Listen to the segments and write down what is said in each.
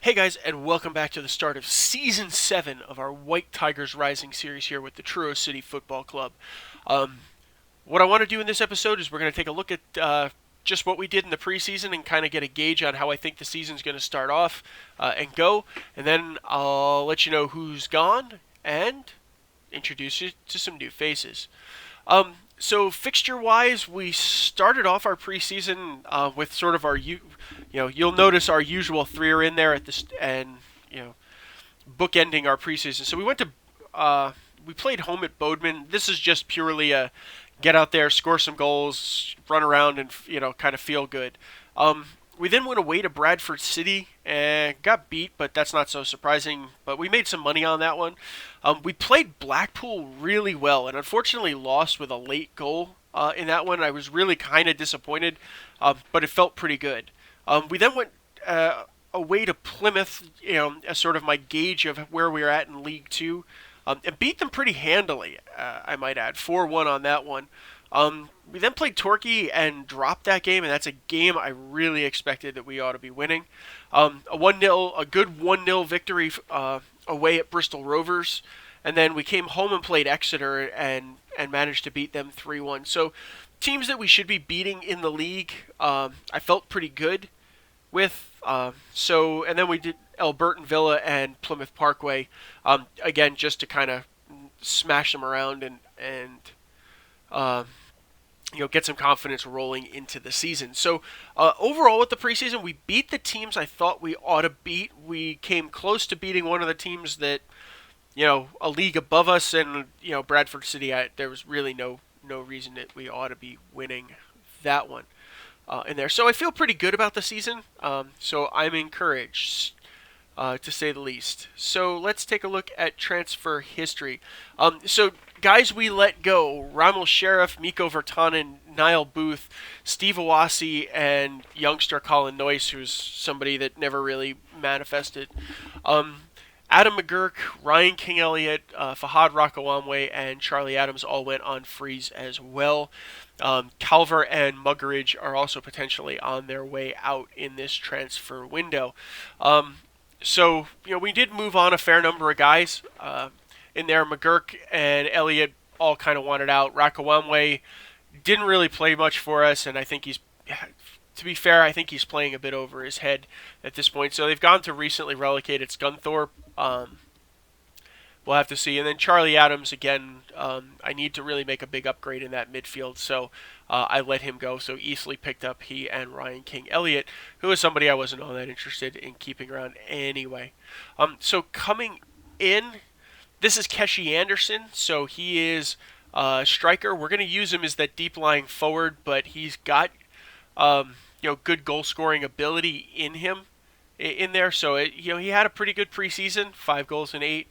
Hey guys, and welcome back to the start of Season 7 of our White Tigers Rising series here with the Truro City Football Club. Um, what I want to do in this episode is we're going to take a look at just what we did in the preseason and kind of get a gauge on how I think the season's going to start off and go. And then I'll let you know who's gone and introduce you to some new faces. So fixture-wise, we started off our preseason with sort of our you'll notice our usual three are in there at this and bookending our preseason. So we played home at Bodeman. This is just purely a get out there, score some goals, run around, and kind of feel good. We then went away to Bradford City and got beat, but that's not so surprising. But we made some money on that one. We played Blackpool really well and unfortunately lost with a late goal in that one. I was really kind of disappointed, but it felt pretty good. We then went away to Plymouth, as sort of my gauge of where we were at in League Two, and beat them pretty handily, I might add, 4-1 on that one. We then played Torquay and dropped that game, and that's a game I really expected that we ought to be winning. A good 1-0 victory away at Bristol Rovers, and then we came home and played Exeter and managed to beat them 3-1. So teams that we should be beating in the league, I felt pretty good with. And then we did Elburton Villa and Plymouth Parkway, again just to kind of smash them around and get some confidence rolling into the season. So overall with the preseason, we beat the teams I thought we ought to beat. We came close to beating one of the teams that, a league above us, and, Bradford City, there was really no reason that we ought to be winning that one in there. So I feel pretty good about the season. So I'm encouraged, to say the least. So let's take a look at transfer history. So guys we let go: Ramil Sheriff, Miko Vertanen, Niall Booth, Steve Owasi, and youngster Colin Noyce, who's somebody that never really manifested. Adam McGurk, Ryan King-Elliott, Fahad Rakawamwe, and Charlie Adams all went on freeze as well. Calver and Muggeridge are also potentially on their way out in this transfer window. So we did move on a fair number of guys in there. McGurk and Elliott all kind of wanted out. Rakawamwe didn't really play much for us, and I think to be fair, I think he's playing a bit over his head at this point. So they've gone to recently relegated Scunthorpe. We'll have to see. And then Charlie Adams, again, I need to really make a big upgrade in that midfield, so I let him go. So Eastleigh picked up he and Ryan King-Elliott, who is somebody I wasn't all that interested in keeping around anyway. So coming in, this is Keshi Anderson. So he is a striker. We're going to use him as that deep-lying forward, but he's got good goal-scoring ability in him in there. So he had a pretty good preseason, 5 goals and 8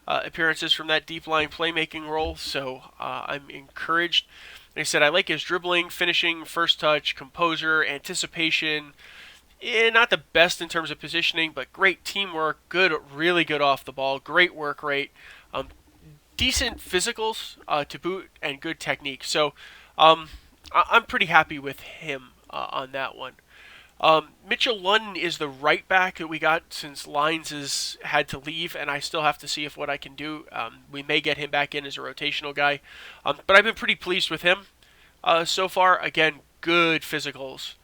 appearances from that deep-lying playmaking role. So I'm encouraged. Like I said, I like his dribbling, finishing, first touch, composure, anticipation. Not the best in terms of positioning, but great teamwork, really good off the ball, great work rate, decent physicals to boot, and good technique. So I'm pretty happy with him on that one. Mitchell Lundon is the right back that we got since Lyons has had to leave, and I still have to see what I can do. We may get him back in as a rotational guy, but I've been pretty pleased with him so far. Again, good physicals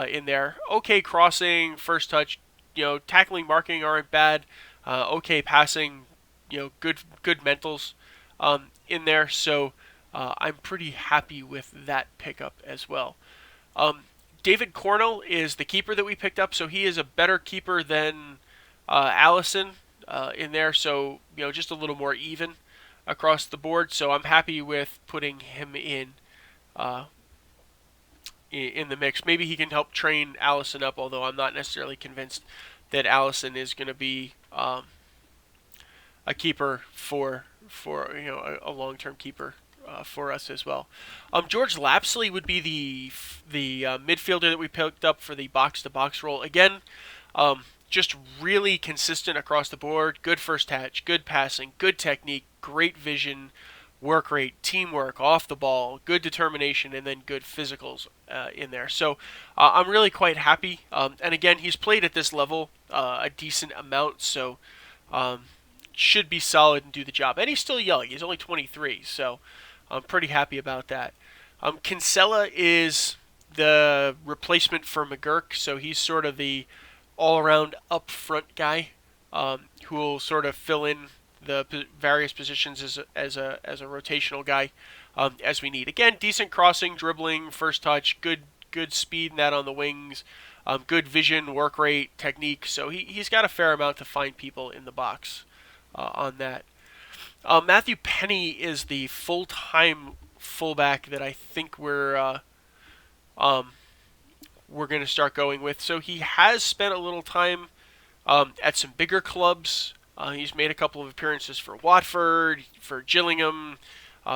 in there. Okay crossing, first touch, tackling, marking aren't bad. Okay passing, good mentals in there. So I'm pretty happy with that pickup as well. David Cornell is the keeper that we picked up, so he is a better keeper than Allison in there, so just a little more even across the board. So I'm happy with putting him in the mix. Maybe he can help train Allison up, although I'm not necessarily convinced that Allison is going to be a keeper for a long-term keeper for us as well. George Lapsley would be the midfielder that we picked up for the box-to-box role. Again, just really consistent across the board. Good first touch, good passing, good technique, great vision, work rate, teamwork, off the ball, good determination, and then good physicals in there. So I'm really quite happy. And again, he's played at this level a decent amount, so should be solid and do the job. And he's still young. He's only 23, so I'm pretty happy about that. Kinsella is the replacement for McGurk, so he's sort of the all-around up-front guy who will sort of fill in the various positions as a rotational guy as we need. Again, decent crossing, dribbling, first touch, good speed in that on the wings, good vision, work rate, technique. So he's got a fair amount to find people in the box on that. Matthew Penny is the full-time fullback that I think we're going to start going with. So he has spent a little time at some bigger clubs. He's made a couple of appearances for Watford, for Gillingham,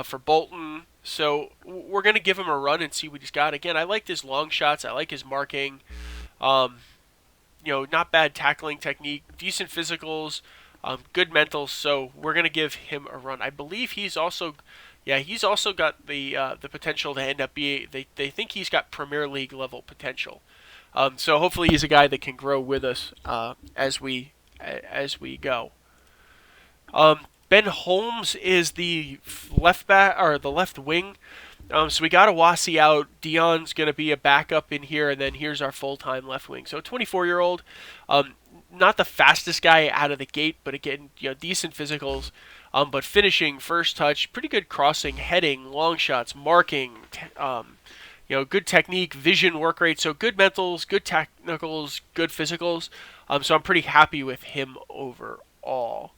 for Bolton. So we're going to give him a run and see what he's got. Again, I like his long shots. I like his marking. Not bad tackling technique, decent physicals, good mentals. So we're going to give him a run. I believe he's also got the potential to end up being. They think he's got Premier League level potential. So hopefully he's a guy that can grow with us as we go. Ben Holmes is the left back or the left wing. So we got Awasi out. Dion's going to be a backup in here, and then here's our full-time left wing. So 24-year-old, not the fastest guy out of the gate, but again, decent physicals. But finishing, first touch, pretty good crossing, heading, long shots, marking, good technique, vision, work rate. So good mentals, good technicals, good physicals. So I'm pretty happy with him overall.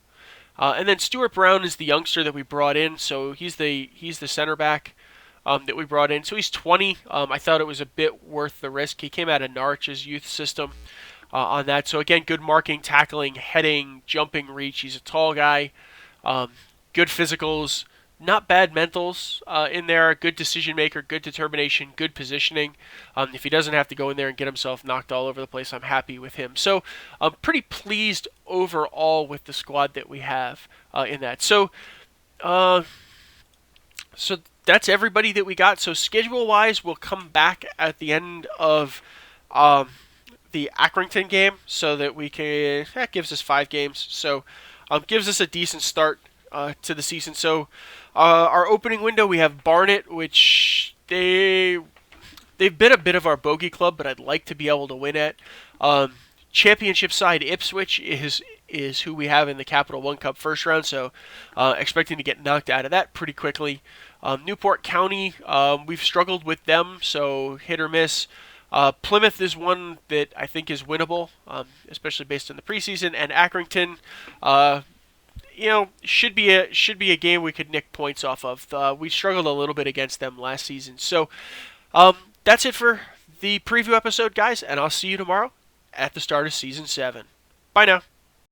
And then Stuart Brown is the youngster that we brought in. So he's the center back that we brought in. So he's 20. I thought it was a bit worth the risk. He came out of Norwich's youth system on that. So again, good marking, tackling, heading, jumping reach. He's a tall guy. Good physicals, not bad mentals in there, good decision maker, good determination, good positioning. If he doesn't have to go in there and get himself knocked all over the place, I'm happy with him. So I'm pretty pleased overall with the squad that we have in that. So that's everybody that we got. So schedule-wise, we'll come back at the end of the Accrington game so that we can. That gives us 5 games. So gives us a decent start to the season. So our opening window, we have Barnet, which they've been a bit of our bogey club, but I'd like to be able to win at. Championship side Ipswich is who we have in the Capital One Cup first round, so expecting to get knocked out of that pretty quickly. Newport County, we've struggled with them, so hit or miss. Plymouth is one that I think is winnable, especially based on the preseason. And Accrington, should be a game we could nick points off of. We struggled a little bit against them last season. So that's it for the preview episode, guys, and I'll see you tomorrow at the start of Season 7. Bye now.